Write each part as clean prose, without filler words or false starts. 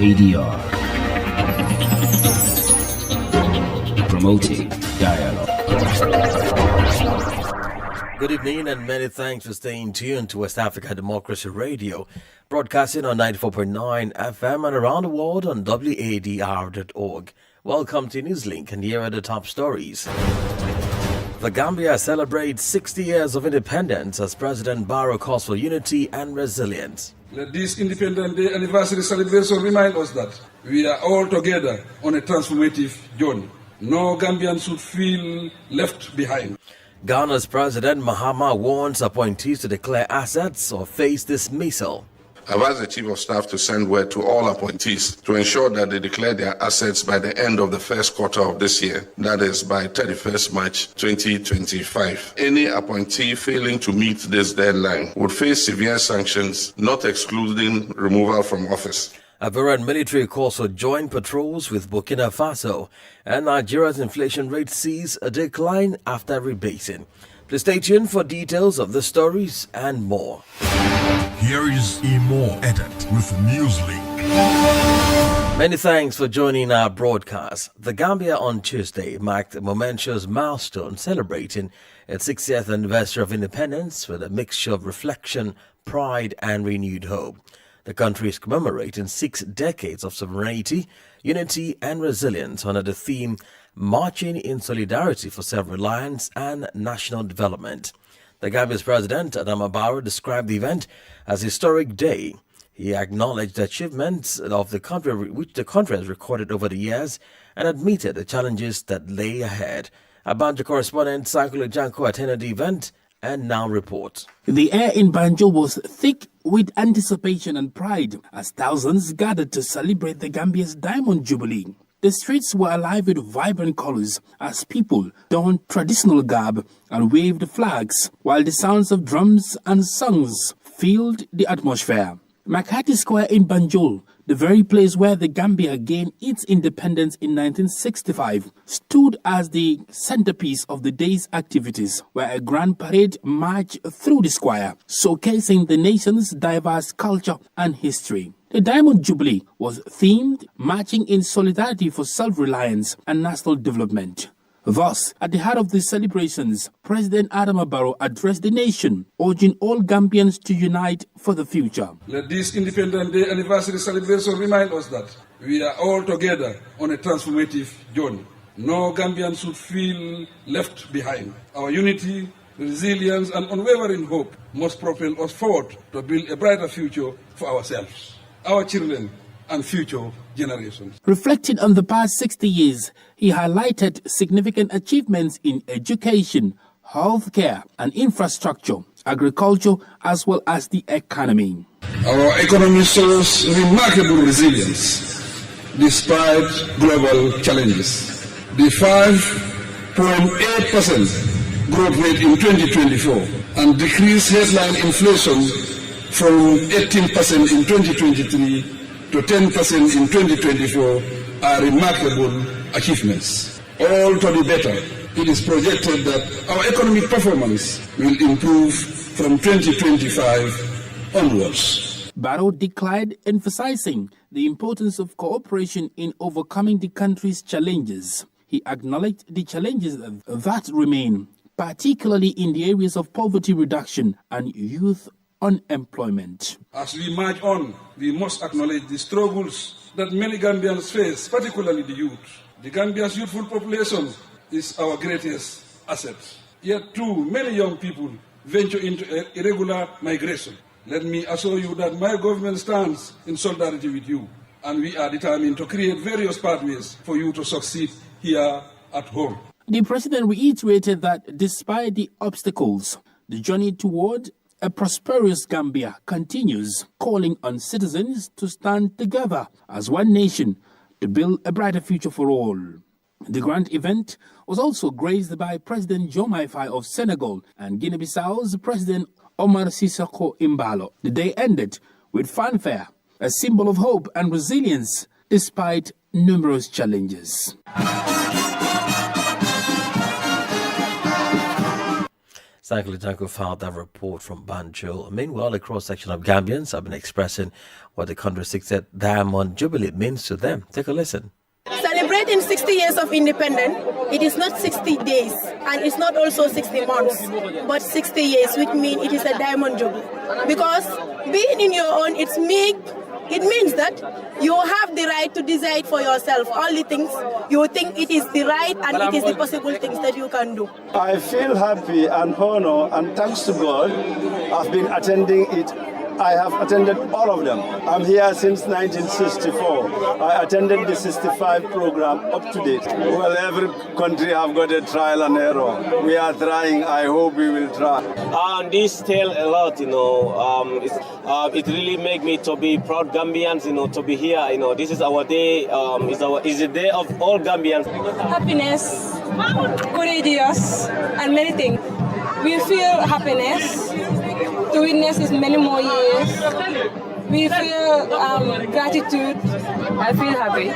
ADR. Promoting dialogue. Good evening and many thanks for staying tuned to West Africa Democracy Radio, broadcasting on 94.9 FM and around the world on wadr.org. Welcome to Newslink, and here are the top stories. The Gambia celebrates 60 years of independence as President Barrow calls for unity and resilience. Let this Independence Day anniversary celebration remind us that we are all together on a transformative journey. No Gambian should feel left behind. Ghana's President Mahama warns appointees to declare assets or face dismissal. I've asked the Chief of Staff to send word to all appointees to ensure that they declare their assets by the end of the first quarter of this year, that is by 31st March 2025. Any appointee failing to meet this deadline would face severe sanctions, not excluding removal from office. Ivorian military calls for joint patrols with Burkina Faso, and Nigeria's inflation rate sees a decline after rebasing. Please stay tuned for details of the stories and more. Here is a more edit with Newslink. Many thanks for joining our broadcast. The Gambia on Tuesday marked a momentous milestone celebrating its 60th anniversary of independence with a mixture of reflection, pride and renewed hope. The country is commemorating 6 decades of sovereignty, unity and resilience under the theme Marching in Solidarity for Self-Reliance and National Development. The Gambia's President, Adama Barrow, described the event as a historic day. He acknowledged the achievements of the country which the country has recorded over the years and admitted the challenges that lay ahead. Abanja correspondent Sankula Janko attended the event and now reports. The air in Banjul was thick with anticipation and pride as thousands gathered to celebrate the Gambia's Diamond Jubilee. The streets were alive with vibrant colors as people donned traditional garb and waved flags, while the sounds of drums and songs filled the atmosphere. Makati Square in Banjul, the very place where the Gambia gained its independence in 1965, stood as the centerpiece of the day's activities, where a grand parade marched through the square, showcasing the nation's diverse culture and history. The Diamond Jubilee was themed Marching in Solidarity for Self-Reliance and National Development. Thus, at the heart of the celebrations, President Adama Barrow addressed the nation, urging all Gambians to unite for the future. Let this Independence Day anniversary celebration remind us that we are all together on a transformative journey. No Gambian should feel left behind. Our unity, resilience and unwavering hope must propel us forward to build a brighter future for ourselves, our children and future generations. Reflecting on the past 60 years, he highlighted significant achievements in education, healthcare and infrastructure, agriculture as well as the economy. Our economy shows remarkable resilience despite global challenges. The 5.8% growth rate in 2024 and decreased headline inflation from 18% in 2023 to 10% in 2024 are remarkable achievements. All to the better. It is projected that our economic performance will improve from 2025 onwards. Barrow declared, emphasizing the importance of cooperation in overcoming the country's challenges. He acknowledged the challenges that remain, particularly in the areas of poverty reduction and youth unemployment. As we march on, we must acknowledge the struggles that many Gambians face, particularly the youth. The Gambia's youthful population is our greatest asset. Yet too, many young people venture into irregular migration. Let me assure you that my government stands in solidarity with you, and we are determined to create various pathways for you to succeed here at home. The president reiterated that despite the obstacles, the journey toward a prosperous Gambia continues, calling on citizens to stand together as one nation to build a brighter future for all. The grand event was also graced by President Diomaye Faye of Senegal and Guinea-Bissau's President Omar Sissoko Embalo. The day ended with fanfare, a symbol of hope and resilience despite numerous challenges. Sankli Tanko filed that report from Banjul. Meanwhile, a cross-section of Gambians have been expressing what the country's 60th Diamond Jubilee means to them. Take a listen. Celebrating 60 years of independence, it is not 60 days and it's not also 60 months, but 60 years, which means it is a Diamond Jubilee. Because being in your own, it means that you have the right to decide for yourself all the things you think it is the right and it is the possible things that you can do. I feel happy and honored and thanks to God, I've been attending it. I have attended all of them. I'm here since 1964. I attended the 65 program up to date. Well, every country have got a trial and error. We are trying. I hope we will try. This tell a lot, it really make me to be proud Gambians, to be here. This is our day. It's the day of all Gambians. Happiness, courageous, and many things. We feel happiness to witness this many more years. We feel gratitude. I feel happy.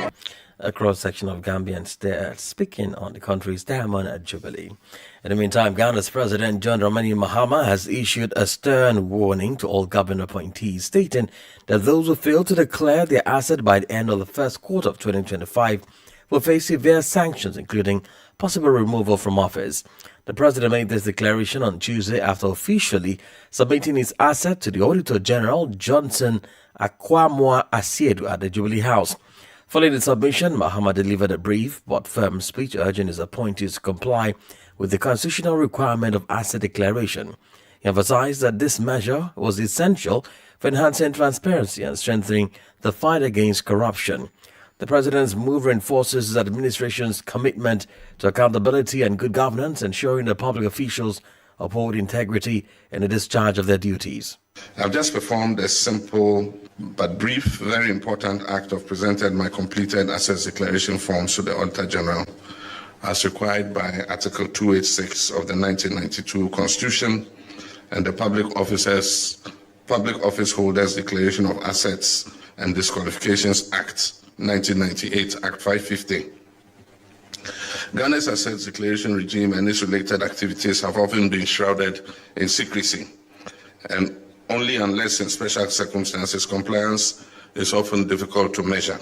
A cross-section of Gambians there speaking on the country's Diamond Jubilee. In the meantime, Ghana's President John Dramani Mahama has issued a stern warning to all government appointees, stating that those who fail to declare their asset by the end of the first quarter of 2025 will face severe sanctions, including possible removal from office. The president made this declaration on Tuesday after officially submitting his asset to the Auditor General Johnson Akwamwa Asiedu at the Jubilee House. Following the submission, Mahama delivered a brief but firm speech urging his appointees to comply with the constitutional requirement of asset declaration. He emphasized that this measure was essential for enhancing transparency and strengthening the fight against corruption. The president's move reinforces his administration's commitment to accountability and good governance, ensuring that public officials uphold integrity in the discharge of their duties. I've just performed a simple but brief, very important act of presenting my completed assets declaration forms to the Auditor General as required by Article 286 of the 1992 Constitution and the Public Office Holders Declaration of Assets and Disqualifications Act 1998, Act 550. Ghana's assets declaration regime and its related activities have often been shrouded in secrecy, and only unless in special circumstances compliance is often difficult to measure.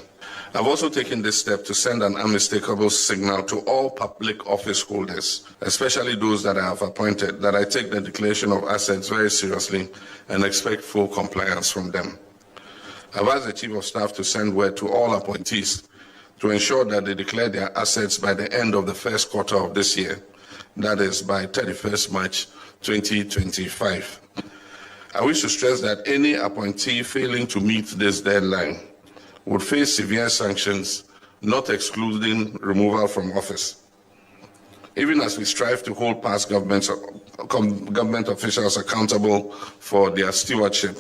I've also taken this step to send an unmistakable signal to all public office holders, especially those that I have appointed, that I take the declaration of assets very seriously and expect full compliance from them. I've asked the Chief of Staff to send word to all appointees to ensure that they declare their assets by the end of the first quarter of this year, that is by 31st March 2025. I wish to stress that any appointee failing to meet this deadline would face severe sanctions, not excluding removal from office. Even as we strive to hold past government officials accountable for their stewardship,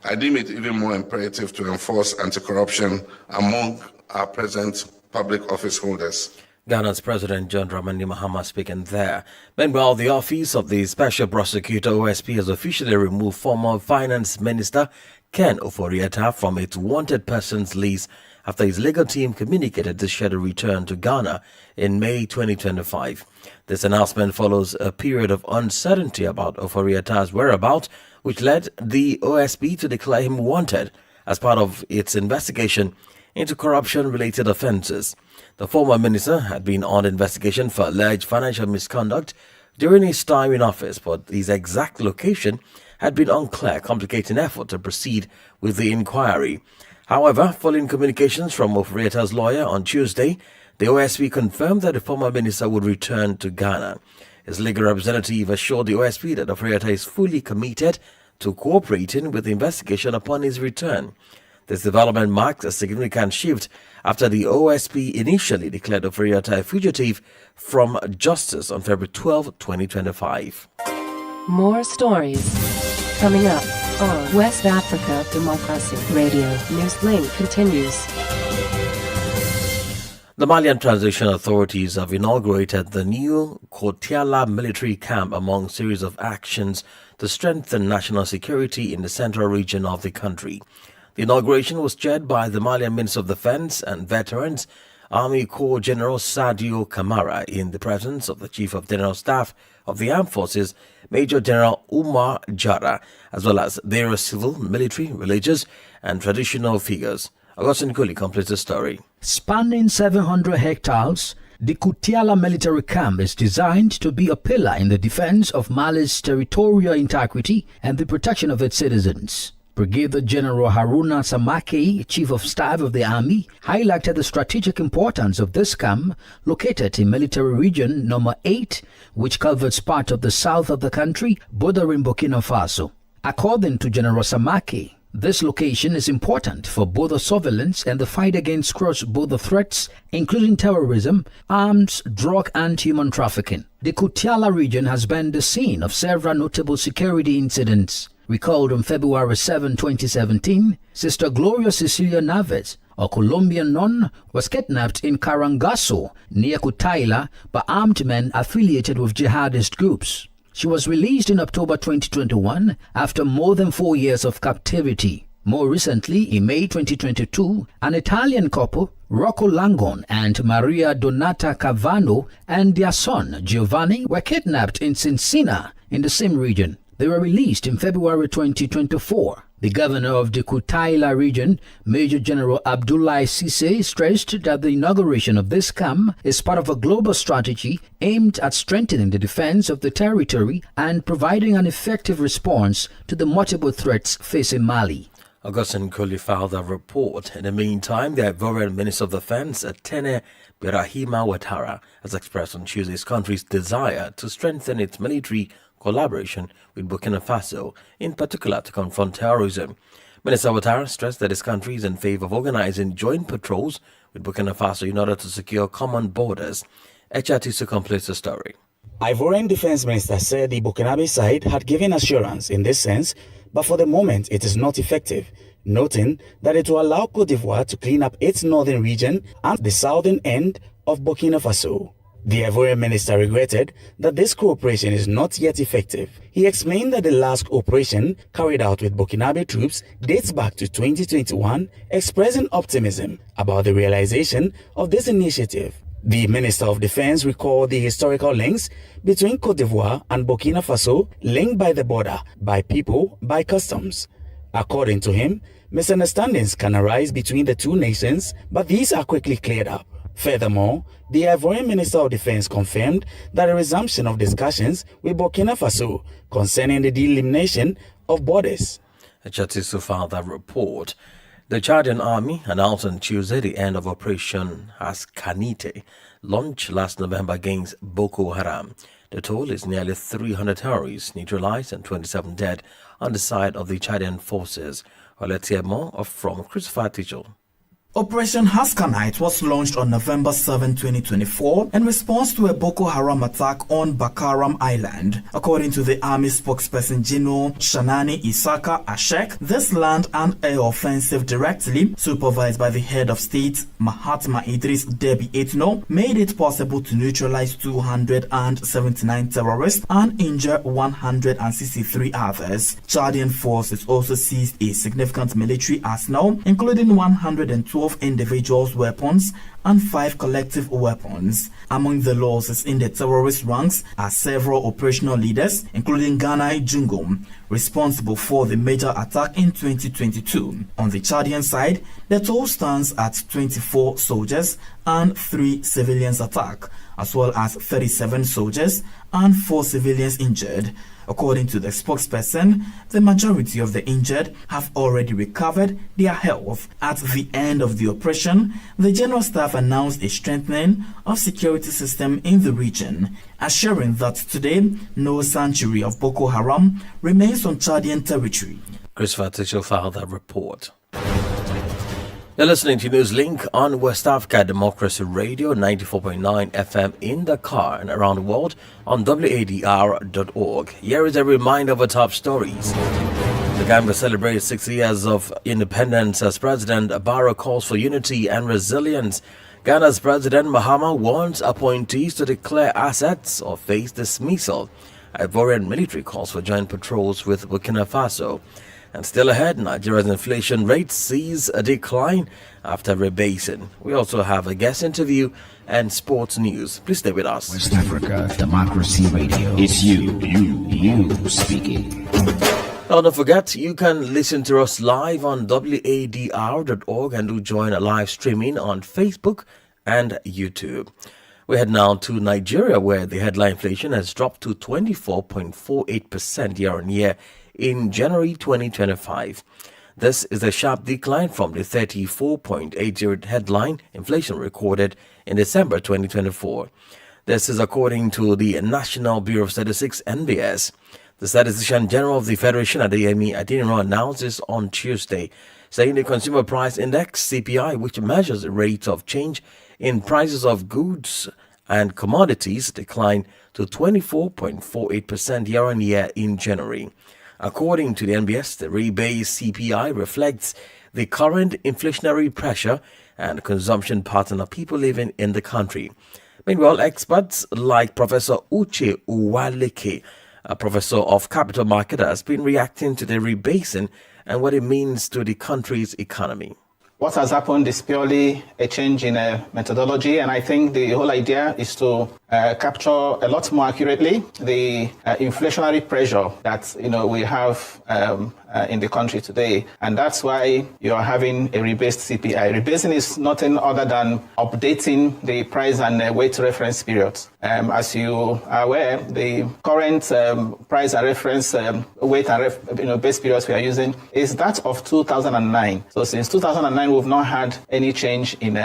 I deem it even more imperative to enforce anti-corruption among our present public office holders. Ghana's President John Dramani Mahama speaking there. Meanwhile, the Office of the Special Prosecutor OSP has officially removed former Finance Minister Ken Ofori-Atta from its wanted persons list after his legal team communicated the scheduled return to Ghana in May 2025. This announcement follows a period of uncertainty about Ofori-Atta's whereabouts, which led the OSP to declare him wanted as part of its investigation into corruption-related offences. The former minister had been on investigation for alleged financial misconduct during his time in office, but his exact location had been unclear, complicating effort to proceed with the inquiry. However, following communications from Ofori-Atta's lawyer on Tuesday, the OSP confirmed that the former minister would return to Ghana. His legal representative assured the OSP that Ofori-Atta is fully committed to cooperating with the investigation upon his return. This development marks a significant shift after the OSP initially declared Ofori-Atta a fugitive from justice on February 12, 2025. More stories coming up on West Africa Democracy Radio. Newslink continues. The Malian Transition Authorities have inaugurated the new Kotiala military camp among a series of actions to strengthen national security in the central region of the country. The inauguration was chaired by the Malian Minister of Defense and Veterans Army Corps General Sadio Kamara in the presence of the Chief of General Staff of the Armed Forces, Major General Umar Jara, as well as various civil, military, religious and traditional figures. Augustine Kuli completes the story. Spanning 700 hectares, the Kutiala military camp is designed to be a pillar in the defense of Mali's territorial integrity and the protection of its citizens. Brigadier General Haruna Samake, Chief of Staff of the Army, highlighted the strategic importance of this camp located in Military Region Number 8, which covers part of the south of the country, bordering Burkina Faso. According to General Samake, this location is important for both the surveillance and the fight against cross-border threats, including terrorism, arms, drug and human trafficking. The Kutiala region has been the scene of several notable security incidents. Recalled on February 7, 2017, Sister Gloria Cecilia Naves, a Colombian nun, was kidnapped in Karangaso, near Kutaila, by armed men affiliated with jihadist groups. She was released in October 2021 after more than 4 years of captivity. More recently, in May 2022, an Italian couple, Rocco Langon and Maria Donata Cavano, and their son, Giovanni, were kidnapped in Cincina, in the same region. They were released in February 2024. The governor of the Kutaila region, Major General Abdoulaye Cissé, stressed that the inauguration of this camp is part of a global strategy aimed at strengthening the defense of the territory and providing an effective response to the multiple threats facing Mali. Augustine Kuli filed a report. In the meantime, the Ivorian Minister of Defense, Atene Birahima Ouattara, has expressed on Tuesday his country's desire to strengthen its military collaboration with Burkina Faso, in particular to confront terrorism. Minister Ouattara stressed that his country is in favor of organizing joint patrols with Burkina Faso in order to secure common borders. Echatisu completes the story. Ivorian Defense Minister said the Burkinabe side had given assurance in this sense, but for the moment it is not effective, noting that it will allow Côte d'Ivoire to clean up its northern region and the southern end of Burkina Faso. The Ivorian minister regretted that this cooperation is not yet effective. He explained that the last operation carried out with Burkinabe troops dates back to 2021, expressing optimism about the realization of this initiative. The Minister of Defense recalled the historical links between Côte d'Ivoire and Burkina Faso, linked by the border, by people, by customs. According to him, misunderstandings can arise between the two nations, but these are quickly cleared up. Furthermore, the Ivorian Minister of Defense confirmed that a resumption of discussions with Burkina Faso concerning the delimitation of borders. Echatisu filed that report. The Chadian army announced on Tuesday the end of Operation Haskanite, launched last November against Boko Haram. The toll is nearly 300 terrorists neutralized and 27 dead on the side of the Chadian forces. Well, let's hear more from Christopher Tichel. Operation Haskanite was launched on November 7, 2024 in response to a Boko Haram attack on Bakaram Island. According to the Army spokesperson General Shanani Isaka Ashek, this land and air offensive directly supervised by the head of state Mahatma Idris Deby Itno made it possible to neutralize 279 terrorists and injure 163 others. Chadian forces also seized a significant military arsenal, including 112 individuals' weapons and 5 collective weapons. Among the losses in the terrorist ranks are several operational leaders, including Ganai Jungom, responsible for the major attack in 2022. On the Chadian side, the toll stands at 24 soldiers and 3 civilians attacked, as well as 37 soldiers and 4 civilians injured. According to the spokesperson, the majority of the injured have already recovered their health. At the end of the operation, the General Staff announced a strengthening of security system in the region, assuring that today no sanctuary of Boko Haram remains on Chadian territory. Christopher Tichel filed that report. You're listening to Newslink on West Africa Democracy Radio 94.9 FM in Dakar and around the world on WADR.org. Here is a reminder of our top stories. The Gambia celebrates 6 years of independence as President Barrow calls for unity and resilience. Ghana's President Mahama warns appointees to declare assets or face dismissal. Ivorian military calls for joint patrols with Burkina Faso. And still ahead, Nigeria's inflation rate sees a decline after rebasing. We also have a guest interview and sports news. Please stay with us. West Africa Democracy Radio. It's you speaking. Now, don't forget, you can listen to us live on wadr.org and do join a live streaming on Facebook and YouTube. We head now to Nigeria, where the headline inflation has dropped to 24.48% year-on-year in January 2025. This is a sharp decline from the 34.80 headline inflation recorded in December 2024. This is according to the National Bureau of Statistics, NBS. The Statistician General of the Federation, Adeyemi Adeniran, announces on Tuesday, saying the Consumer Price Index, CPI, which measures the rate of change in prices of goods and commodities, declined to 24.48% year-on-year in January. According to the NBS, the rebased CPI reflects the current inflationary pressure and consumption pattern of people living in the country. Meanwhile, experts like Professor Uche Uwaleke, a professor of capital market, has been reacting to the rebasing and what it means to the country's economy. What has happened is purely a change in methodology, and I think the whole idea is to capture a lot more accurately the inflationary pressure that we have in the country today, and that's why you are having a rebased CPI. Rebasing is nothing other than updating the price and weight reference periods. As you are aware, the current price and reference weight and base periods we are using is that of 2009. So since 2009, we've not had any change in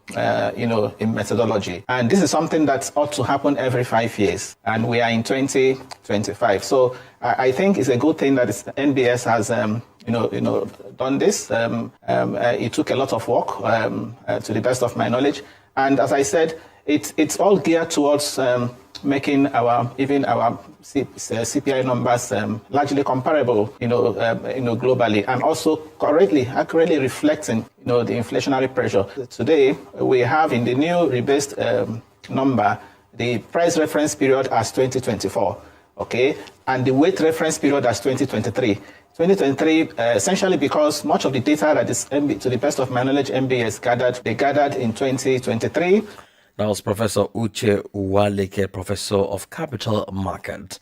in methodology. And this is something that ought to happen every 5 years. And we are in 2025. So I think it's a good thing that NBS has done this. It took a lot of work, to the best of my knowledge. And as I said, it's all geared towards making our CPI numbers largely comparable, globally, and also accurately reflecting, the inflationary pressure. Today, we have in the new rebased number the price reference period as 2024, okay, and the weight reference period as 2023. 2023, essentially because much of the data that is, to the best of my knowledge, MBS gathered in 2023. That was Professor Uche Uwaleke, Professor of Capital Market.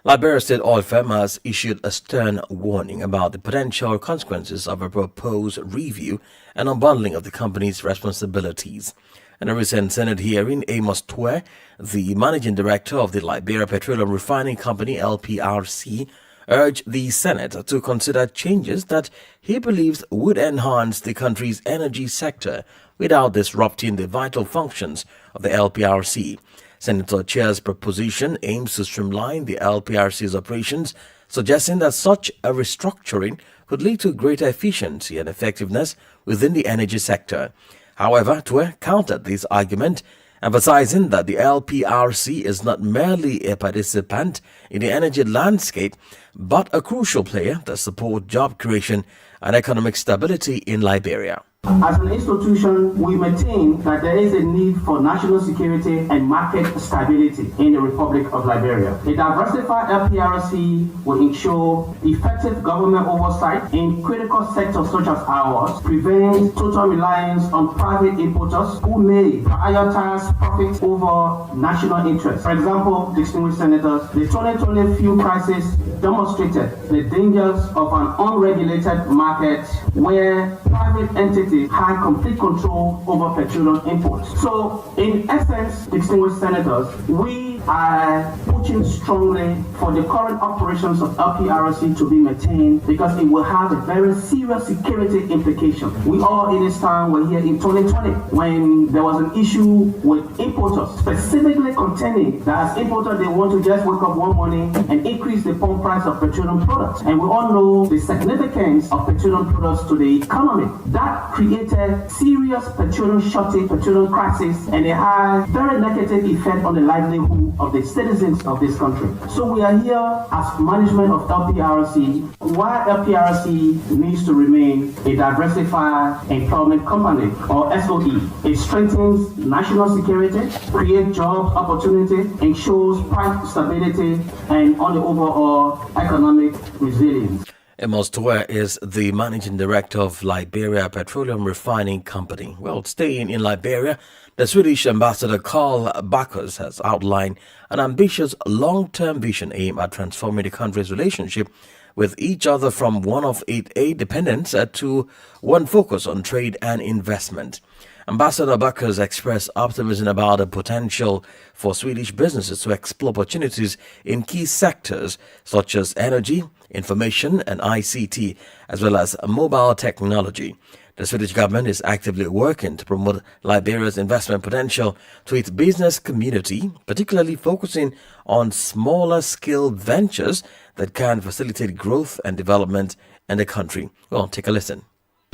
Liberia State Oil Firm has issued a stern warning about the potential consequences of a proposed review and unbundling of the company's responsibilities. In a recent Senate hearing, Amos Twe, the managing director of the Liberia Petroleum Refining Company, LPRC, urged the Senate to consider changes that he believes would enhance the country's energy sector without disrupting the vital functions of the LPRC. Senator Chair's proposition aims to streamline the LPRC's operations, suggesting that such a restructuring could lead to greater efficiency and effectiveness within the energy sector. However, Twe countered this argument, emphasizing that the LPRC is not merely a participant in the energy landscape, but a crucial player that supports job creation and economic stability in Liberia. As an institution, we maintain that there is a need for national security and market stability in the Republic of Liberia. A diversified LPRC will ensure effective government oversight in critical sectors such as ours, prevent total reliance on private importers who may prioritize profit over national interests. For example, distinguished senators, the 2020 fuel crisis demonstrated the dangers of an unregulated market where private entities had complete control over petroleum imports. So, in essence, distinguished senators, we are pushing strongly for the current operations of LPRC to be maintained because it will have a very serious security implication. We all in this time were here in 2020 when there was an issue with importers, specifically contending that as importers they want to just wake up one morning and increase the pump price of petroleum products. And we all know the significance of petroleum products to the economy. That created serious petroleum shortage, petroleum crisis, and it had very negative effect on the livelihood of the citizens of this country. So we are here as management of LPRC. Why LPRC needs to remain a diversified employment company, or SOE. It strengthens national security, creates job opportunity, ensures price stability, and on the overall economic resilience. Amos Toure is the managing director of Liberia Petroleum Refining Company. Well, staying in Liberia, the Swedish ambassador Carl Bacchus has outlined an ambitious long-term vision aimed at transforming the country's relationship with each other from one of aid dependence to one focus on trade and investment. Ambassador Bacchus expressed optimism about the potential for Swedish businesses to explore opportunities in key sectors such as energy, information and ICT, as well as mobile technology. The Swedish government is actively working to promote Liberia's investment potential to its business community, particularly focusing on smaller scale ventures that can facilitate growth and development in the country. Well, take a listen.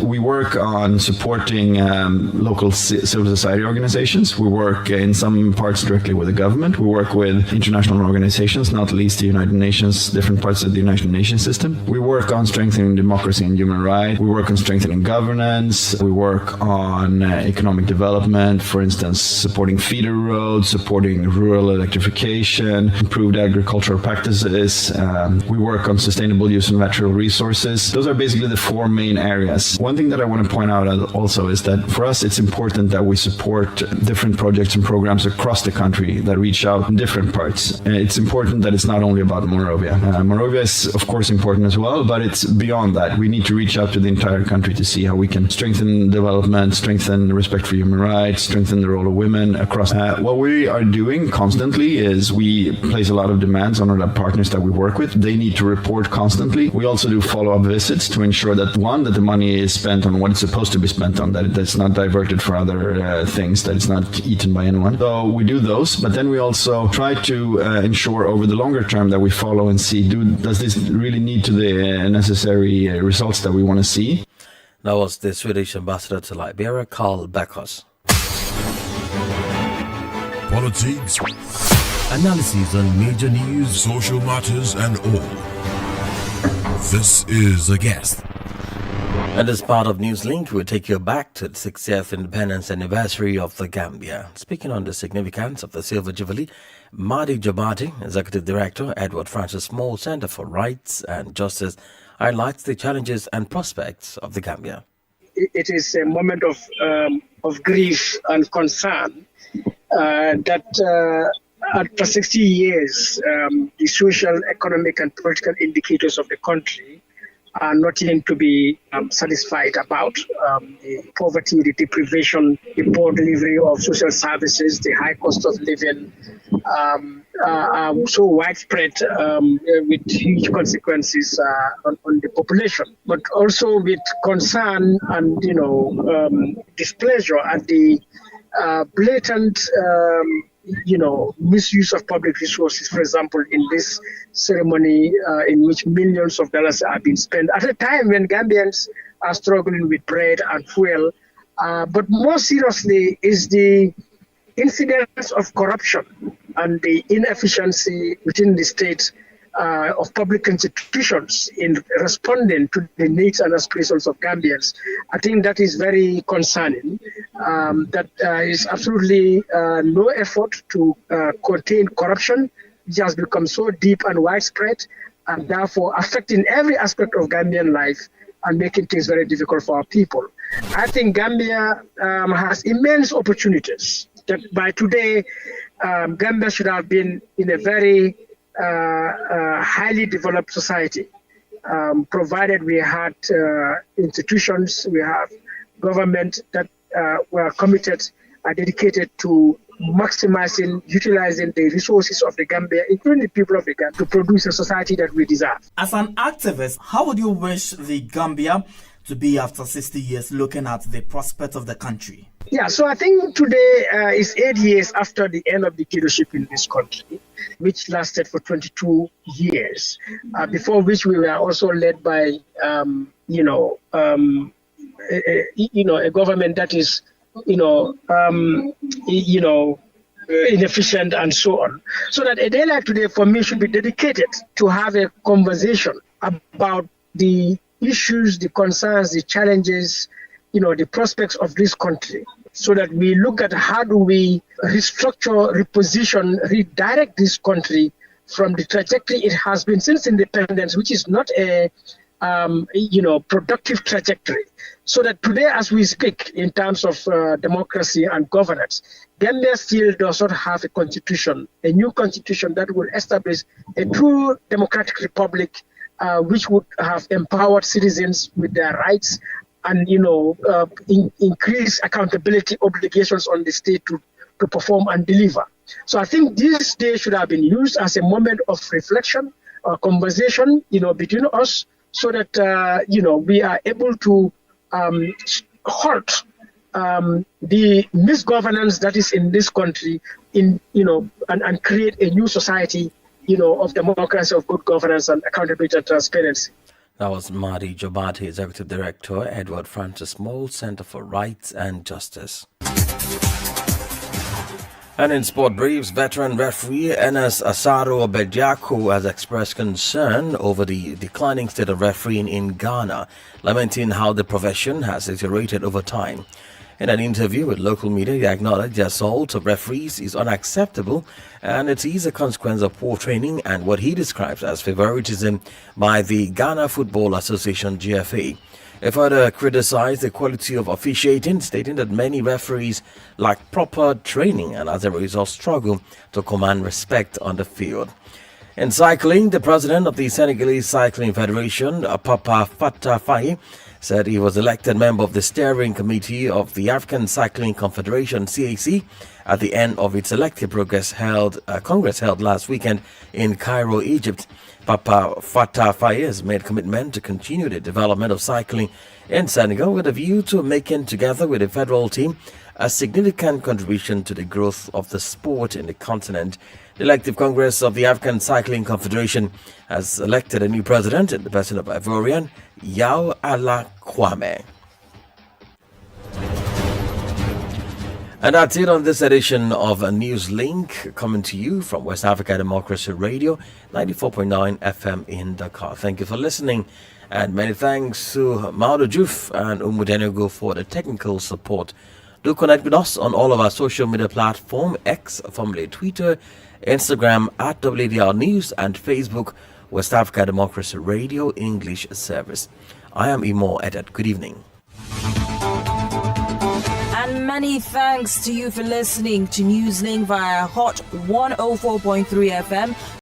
We work on supporting local civil society organizations. We work in some parts directly with the government. We work with international organizations, not least the United Nations, different parts of the United Nations system. We work on strengthening democracy and human rights. We work on strengthening governance. We work on economic development, for instance, supporting feeder roads, supporting rural electrification, improved agricultural practices. We work on sustainable use of natural resources. Those are basically the four main areas. One thing that I want to point out also is that for us it's important that we support different projects and programs across the country that reach out in different parts. It's important that it's not only about Monrovia. Monrovia is of course important as well, but it's beyond that. We need to reach out to the entire country to see how we can strengthen development, strengthen respect for human rights, strengthen the role of women across. What we are doing constantly is we place a lot of demands on our partners that we work with. They need to report constantly. We also do follow-up visits to ensure that that the money is spent on what it's supposed to be spent on, that it's not diverted for other things, that it's not eaten by anyone. So we do those, but then we also try to ensure over the longer term that we follow and see, does this really need to the necessary results that we want to see? That was the Swedish ambassador to Liberia, Carl Bacchus. Politics, analyses on major news, social matters, and all. This is A Guest. And as part of Newslink, we'll take you back to the 60th independence anniversary of the Gambia. Speaking on the significance of the Silver Jubilee, Madi Jabati, Executive Director, Edward Francis Small Center for Rights and Justice, highlights the challenges and prospects of the Gambia. It is a moment of grief and concern that after 60 years, the social, economic and political indicators of the country are nothing to be satisfied about. The poverty, the deprivation, the poor delivery of social services, the high cost of living are so widespread with huge consequences on the population, but also with concern and displeasure at the blatant misuse of public resources. For example, in this ceremony in which millions of dollars are being spent at a time when Gambians are struggling with bread and fuel. But more seriously is the incidence of corruption and the inefficiency within the state of public institutions in responding to the needs and aspirations of Gambians. I think that is very concerning. That is absolutely no effort to contain corruption, which has become so deep and widespread, and therefore affecting every aspect of Gambian life and making things very difficult for our people. I think Gambia has immense opportunities. That by today, Gambia should have been in a very highly developed society, provided we had institutions, we have government that were committed and dedicated to maximizing, utilizing the resources of the Gambia, including the people of the Gambia, to produce a society that we deserve. As an activist, how would you wish the Gambia to be after 60 years, looking at the prospect of the country? Yeah, so I think today is 8 years after the end of dictatorship in this country, which lasted for 22 years, before which we were also led by, a government that is, inefficient and so on. So that a day like today for me should be dedicated to have a conversation about the issues, the concerns, the challenges, the prospects of this country, so that we look at how do we restructure, reposition, redirect this country from the trajectory it has been since independence, which is not a productive trajectory. So that today, as we speak, in terms of democracy and governance, Gambia still does not have a constitution, a new constitution that will establish a true democratic republic, which would have empowered citizens with their rights and, increase accountability obligations on the state to perform and deliver. So I think this day should have been used as a moment of reflection or conversation, between us, so that, we are able to halt the misgovernance that is in this country and create a new society, of democracy, of good governance and accountability and transparency. That was Madi Jobati, Executive Director, Edward Francis Mole, Center for Rights and Justice. And in sport briefs, veteran referee Enes Asaro Bediako has expressed concern over the declining state of refereeing in Ghana, lamenting how the profession has deteriorated over time. In an interview with local media, he acknowledged the assault of referees is unacceptable and it is a consequence of poor training and what he describes as favoritism by the Ghana Football Association GFA. He further criticized the quality of officiating, stating that many referees lack proper training and as a result struggle to command respect on the field. In cycling, the president of the Senegalese Cycling Federation, Papa Fatah Faye, said he was elected member of the steering committee of the African Cycling Confederation (CAC) at the end of its elective congress held last weekend in Cairo, Egypt. Papa Fatah Faye has made commitment to continue the development of cycling in Senegal with a view to making, together with the federal team, a significant contribution to the growth of the sport in the continent. The elective Congress of the African Cycling Confederation has elected a new president, the person of Ivorian, Yao Ala Kwame. And that's it on this edition of Newslink, coming to you from West Africa Democracy Radio, 94.9 FM in Dakar. Thank you for listening, and many thanks to Maudo Juf and Umudenego for the technical support. Do connect with us on all of our social media platforms, X, formerly Twitter, Instagram at WDR News, and Facebook, West Africa Democracy Radio English Service. I am Imo Edet. Good evening. And many thanks to you for listening to Newslink via Hot 104.3 FM.